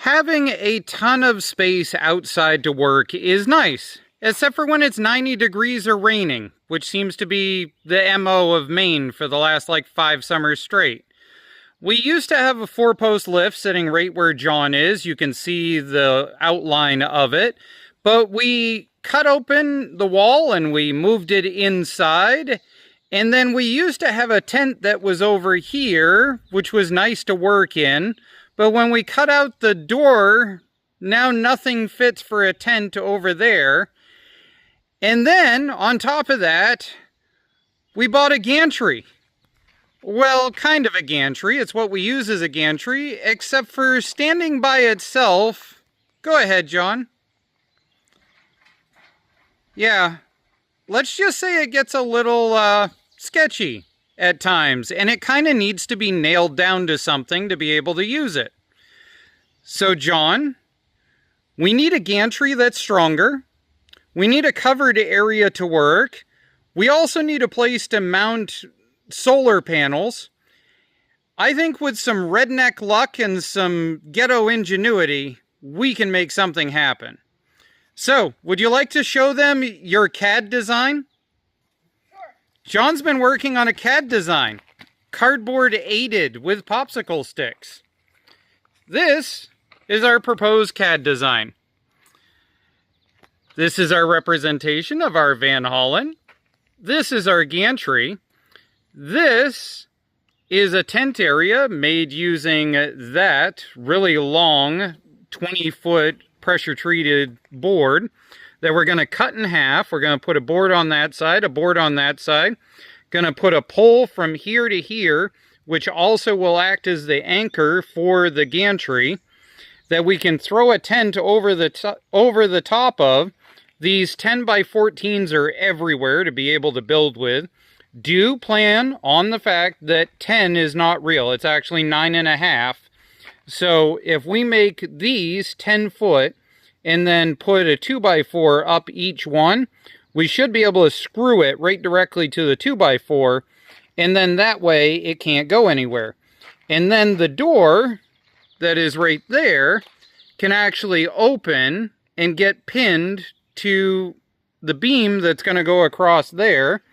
Having a ton of space outside to work is nice, except for when it's 90 degrees or raining, which seems to be the MO of Maine for the last like 5 summers straight. We used to have a 4-post lift sitting right where John is. You can see the outline of it, but we cut open the wall and we moved it inside. And then we used to have a tent that was over here, which was nice to work in. But when we cut out the door, now nothing fits for a tent over there. And then, on top of that, we bought a gantry. Well, kind of a gantry. It's what we use as a gantry, except for standing by itself. Go ahead, John. Yeah, let's just say it gets a little sketchy at times, and it kind of needs to be nailed down to something to be able to use it. So, John, we need a gantry that's stronger. We need a covered area to work. We also need a place to mount solar panels. I think with some redneck luck and some ghetto ingenuity, we can make something happen. So, would you like to show them your CAD design? John's been working on a CAD design, cardboard aided with popsicle sticks. This is our proposed CAD design. This is our representation of our Van Hollen. This is our gantry. This is a tent area made using that really long 20-foot pressure-treated board that we're going to cut in half. We're going to put a board on that side, a board on that side. Going to put a pole from here to here, which also will act as the anchor for the gantry, that we can throw a tent over the top of. These 10 by 14s are everywhere to be able to build with. Do plan on the fact that 10 is not real. It's actually 9.5. So if we make these 10 foot and then put a 2x4 up each one, we should be able to screw it right directly to the 2x4, and then that way it can't go anywhere. And then the door that is right there can actually open and get pinned to the beam that's going to go across there.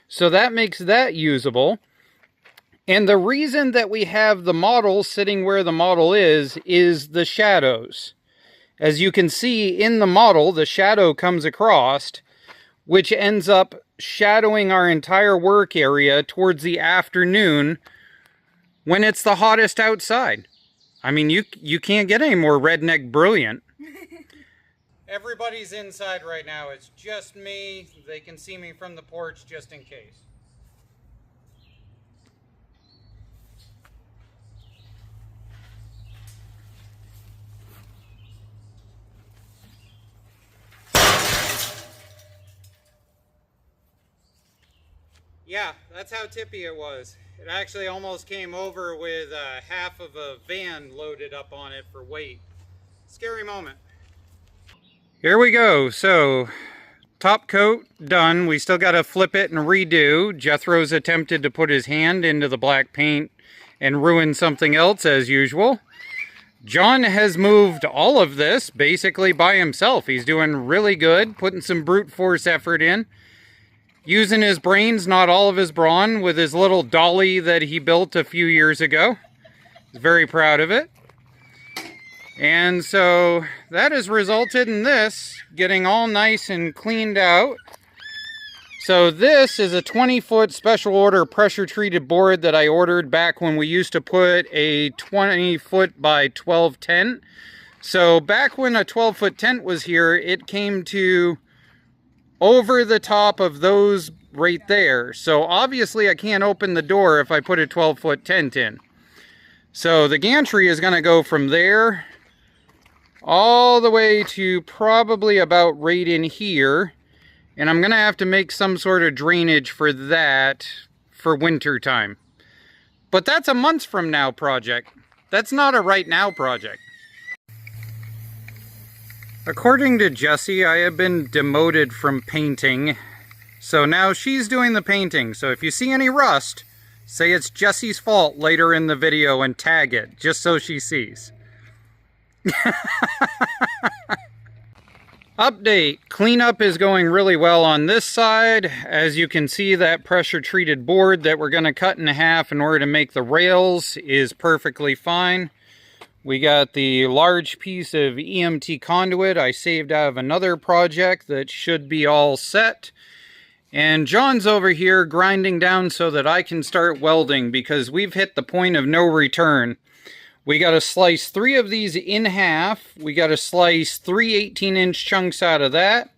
So that makes that usable. And the reason that we have the model sitting where the model is the shadows. As you can see in the model, the shadow comes across, which ends up shadowing our entire work area towards the afternoon when it's the hottest outside. I mean, you can't get any more redneck brilliant. Everybody's inside right now. It's just me. They can see me from the porch just in case. Yeah, that's how tippy it was. It actually almost came over with half of a van loaded up on it for weight. Scary moment. Here we go. So, top coat done. We still got to flip it and redo. Jethro's attempted to put his hand into the black paint and ruin something else as usual. John has moved all of this basically by himself. He's doing really good, putting some brute force effort in. Using his brains, not all of his brawn, with his little dolly that he built a few years ago. He's very proud of it. And so that has resulted in this getting all nice and cleaned out. So this is a 20-foot special order pressure-treated board that I ordered back when we used to put a 20-foot by 12 tent. So back when a 12-foot tent was here, it came to over the top of those right there. So obviously I can't open the door if I put a 12-foot tent in. So the gantry is going to go from there all the way to probably about right in here. And I'm going to have to make some sort of drainage for that for winter time. But that's a month from now project. That's not a right now project. According to Jessie, I have been demoted from painting. So now she's doing the painting. So if you see any rust, say it's Jessie's fault later in the video and tag it, just so she sees. Update. Cleanup is going really well on this side. As you can see, that pressure treated board that we're going to cut in half in order to make the rails is perfectly fine. We got the large piece of EMT conduit I saved out of another project that should be all set. And John's over here grinding down so that I can start welding because we've hit the point of no return. We got to slice 3 of these in half. We got to slice 3 18-inch chunks out of that.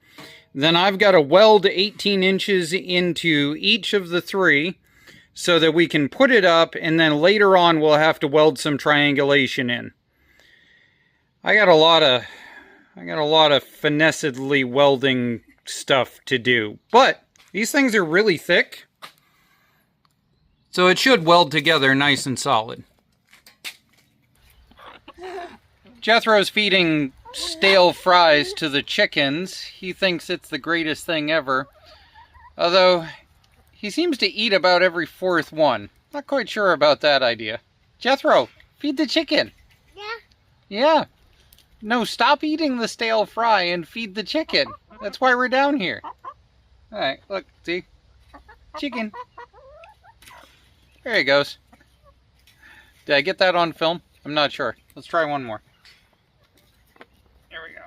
Then I've got to weld 18 inches into each of the 3 so that we can put it up, and then later on we'll have to weld some triangulation in. I got a lot of finessedly welding stuff to do, but these things are really thick, so it should weld together nice and solid. Jethro's feeding stale fries to the chickens. He thinks it's the greatest thing ever. Although, he seems to eat about every 4th one. Not quite sure about that idea. Jethro, feed the chicken. Yeah. Yeah. No, stop eating the stale fry and feed the chicken. That's why we're down here. Alright, look, see? Chicken. There he goes. Did I get that on film? I'm not sure. Let's try one more. There we go.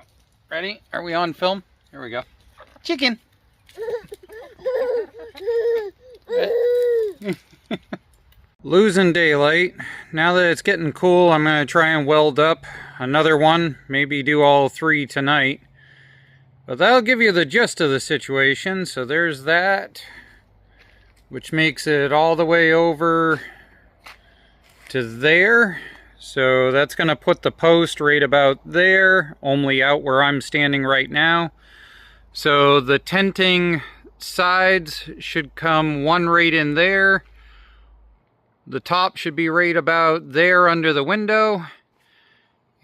Ready? Are we on film? Here we go. Chicken. Losing daylight. Now that it's getting cool, I'm going to try and weld up another one. Maybe do all 3 tonight. But that'll give you the gist of the situation. So there's that, which makes it all the way over to there. So that's going to put the post right about there, only out where I'm standing right now. So the tenting sides should come one right in there. The top should be right about there under the window.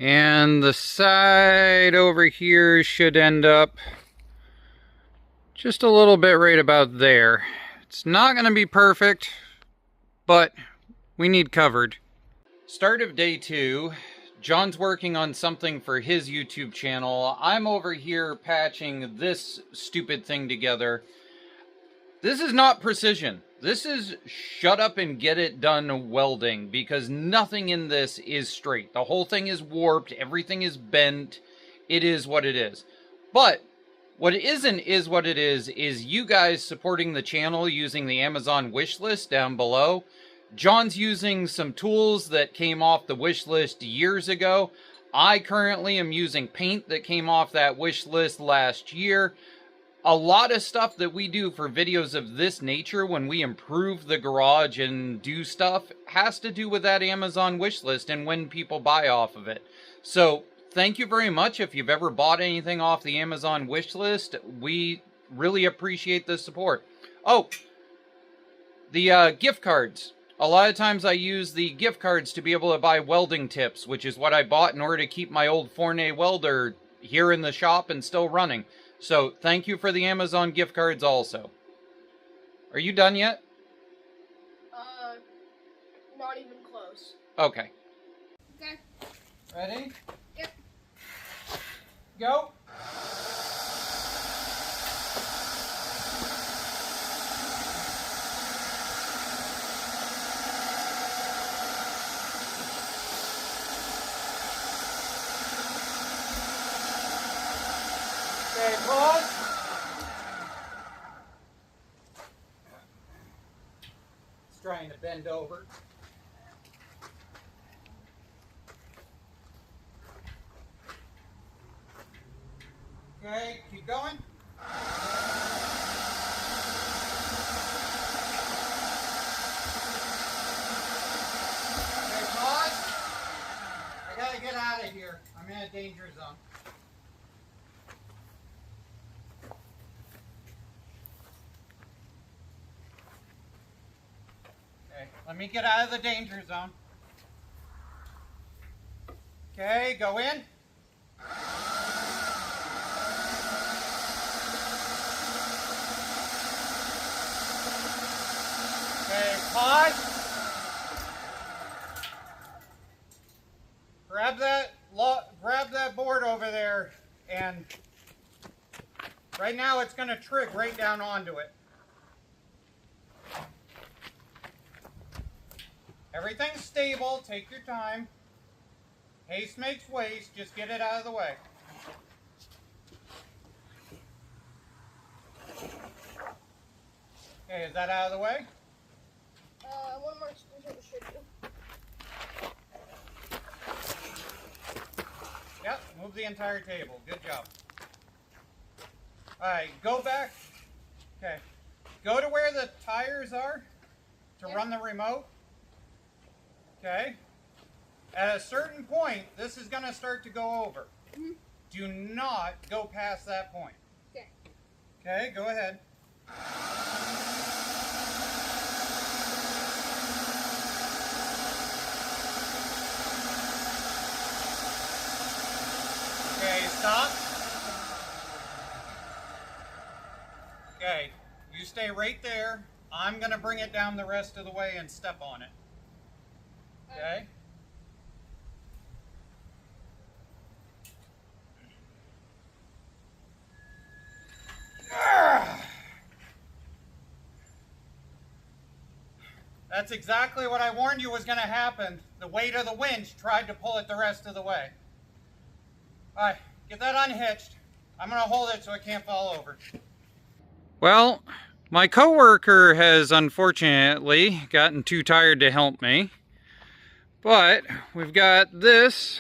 And the side over here should end up just a little bit right about there. It's not going to be perfect, but we need covered. Start of day 2. John's working on something for his YouTube channel. I'm over here patching this stupid thing together. This is not precision. This is shut up and get it done welding, because nothing in this is straight. The whole thing is warped. Everything is bent. It is what it is. But what it isn't is what it is you guys supporting the channel using the Amazon wish list down below. John's using some tools that came off the wish list years ago. I currently am using paint that came off that wish list last year. A lot of stuff that we do for videos of this nature when we improve the garage and do stuff has to do with that Amazon wish list and when people buy off of it. So thank you very much if you've ever bought anything off the Amazon wish list. We really appreciate the support. Oh, the gift cards. A lot of times I use the gift cards to be able to buy welding tips, which is what I bought in order to keep my old Fournet welder here in the shop and still running. So thank you for the Amazon gift cards also. Are you done yet? Not even close. Okay. Okay. Ready? Yep. Go. Okay, pause. It's trying to bend over. Okay, keep going. Okay, pause. I gotta get out of here. I'm in a danger zone. Let me get out of the danger zone. Okay, go in. Okay, pause. Grab Right now it's going to trig right down onto it. Everything's stable, take your time. Haste makes waste, just get it out of the way. Okay, is that out of the way? One more exposure should do. Yep, move the entire table. Good job. Alright, go back. Okay. Go to where the tires are to run the remote. Okay. At a certain point, this is going to start to go over. Mm-hmm. Do not go past that point. Okay. Okay, go ahead. Okay, stop. Okay, you stay right there. I'm going to bring it down the rest of the way and step on it. Okay? That's exactly what I warned you was going to happen. The weight of the winch tried to pull it the rest of the way. Alright, get that unhitched. I'm going to hold it so it can't fall over. Well, my coworker has unfortunately gotten too tired to help me. But we've got this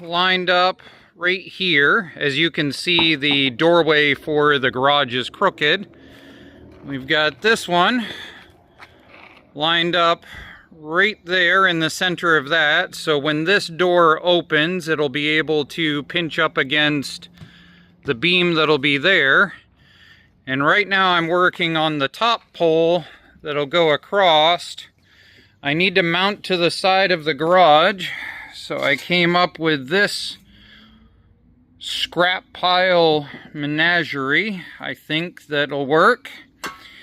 lined up right here. As you can see, the doorway for the garage is crooked. We've got this one lined up right there in the center of that. So when this door opens, it'll be able to pinch up against the beam that'll be there. And right now I'm working on the top pole that'll go across. I need to mount to the side of the garage, so I came up with this scrap pile menagerie. I think that'll work.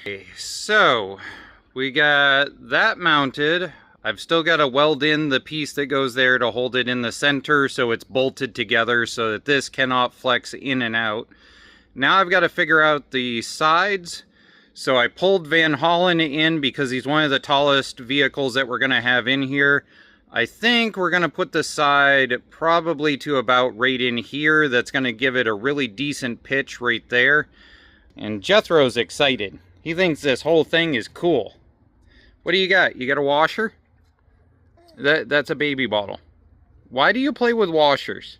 Okay, so we got that mounted. I've still got to weld in the piece that goes there to hold it in the center so it's bolted together so that this cannot flex in and out. Now I've got to figure out the sides. So I pulled Van Hollen in because he's one of the tallest vehicles that we're going to have in here. I think we're going to put the side probably to about right in here. That's going to give it a really decent pitch right there. And Jethro's excited. He thinks this whole thing is cool. What do you got? You got a washer? That's a baby bottle. Why do you play with washers?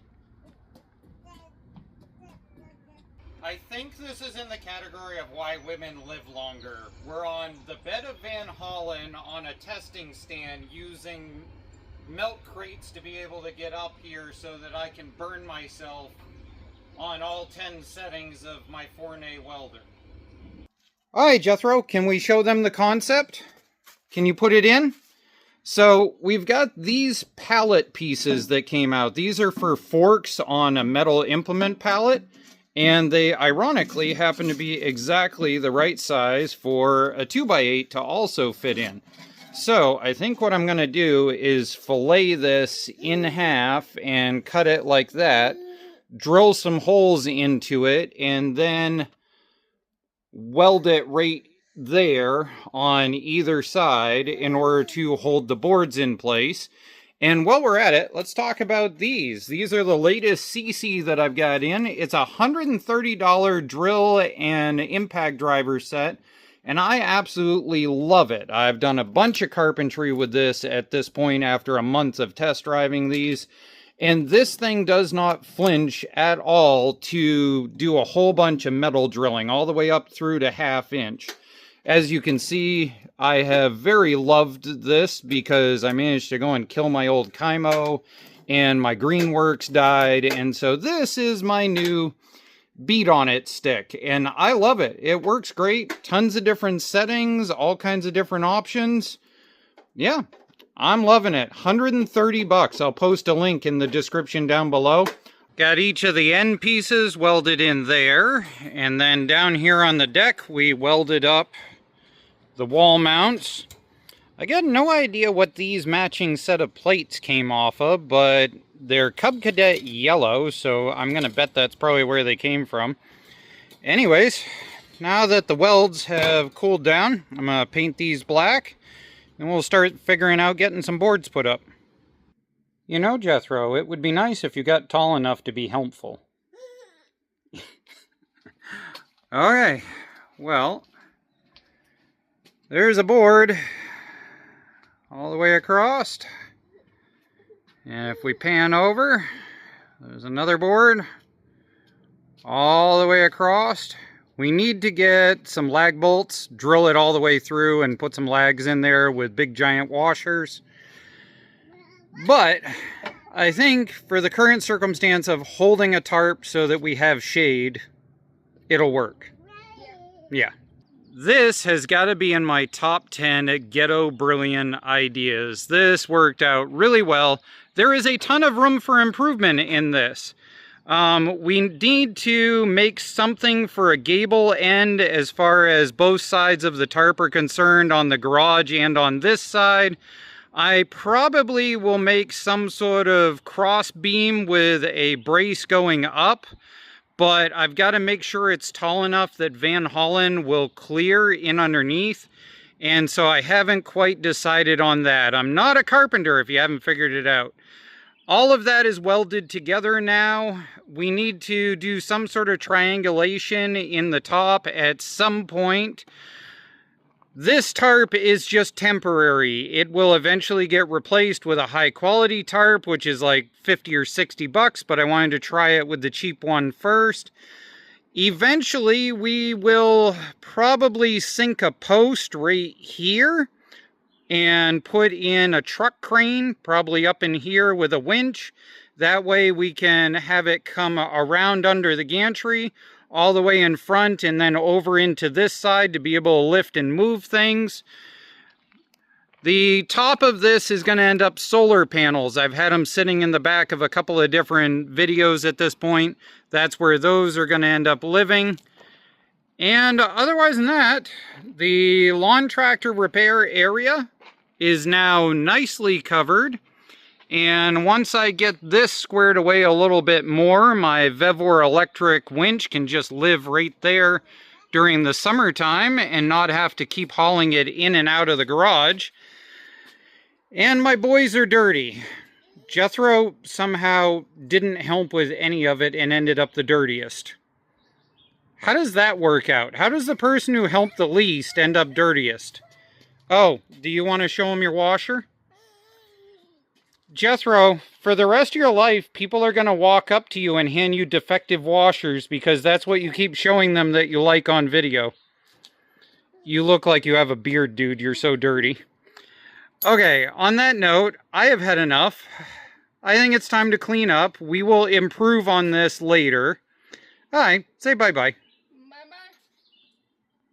I think this is in the category of why women live longer. We're on the bed of Van Hollen on a testing stand using milk crates to be able to get up here so that I can burn myself on all 10 settings of my Fournet welder. Alright, Jethro, can we show them the concept? Can you put it in? So we've got these pallet pieces that came out. These are for forks on a metal implement pallet. And they ironically happen to be exactly the right size for a 2x8 to also fit in. So I think what I'm going to do is fillet this in half and cut it like that, drill some holes into it, and then weld it right there on either side in order to hold the boards in place. And while we're at it, let's talk about these. These are the latest SEESII that I've got in. It's a $130 drill and impact driver set, and I absolutely love it. I've done a bunch of carpentry with this at this point after a month of test driving these, and this thing does not flinch at all to do a whole bunch of metal drilling, all the way up through to 1/2 inch. As you can see, I have very loved this because I managed to go and kill my old Kymo and my Greenworks died. And so this is my new beat on it stick and I love it. It works great. Tons of different settings, all kinds of different options. Yeah, I'm loving it. 130 bucks. I'll post a link in the description down below. Got each of the end pieces welded in there. And then down here on the deck, we welded up the wall mounts. I got no idea what these matching set of plates came off of, but they're Cub Cadet yellow, so I'm gonna bet that's probably where they came from. Anyways, now that the welds have cooled down, I'm going to paint these black, and we'll start figuring out getting some boards put up. You know, Jethro, it would be nice if you got tall enough to be helpful. Okay, well, there's a board all the way across. And if we pan over, there's another board all the way across. We need to get some lag bolts, drill it all the way through and put some lags in there with big giant washers. But I think for the current circumstance of holding a tarp so that we have shade, it'll work. Yeah. This has got to be in my top 10 ghetto brilliant ideas. This worked out really well. There is a ton of room for improvement in this. We need to make something for a gable end as far as both sides of the tarp are concerned on the garage and on this side. I probably will make some sort of cross beam with a brace going up, but I've got to make sure it's tall enough that Van Hollen will clear in underneath. And so I haven't quite decided on that. I'm not a carpenter if you haven't figured it out. All of that is welded together now. We need to do some sort of triangulation in the top at some point. This tarp is just temporary. It will eventually get replaced with a high quality tarp, which is like 50 or 60 bucks, but I wanted to try it with the cheap one first. Eventually, we will probably sink a post right here and put in a truck crane, probably up in here with a winch. That way we can have it come around under the gantry, all the way in front, and then over into this side to be able to lift and move things. The top of this is going to end up solar panels. I've had them sitting in the back of a couple of different videos at this point. That's where those are going to end up living. And otherwise than that, the lawn tractor repair area is now nicely covered. And once I get this squared away a little bit more, my Vevor electric winch can just live right there during the summertime and not have to keep hauling it in and out of the garage. And my boys are dirty. Jethro somehow didn't help with any of it and ended up the dirtiest. How does that work out? How does the person who helped the least end up dirtiest? Oh, do you want to show him your washer? Jethro, for the rest of your life, people are going to walk up to you and hand you defective washers because that's what you keep showing them that you like on video. You look like you have a beard, dude. You're so dirty. Okay, on that note, I have had enough. I think it's time to clean up. We will improve on this later. All right, say bye-bye.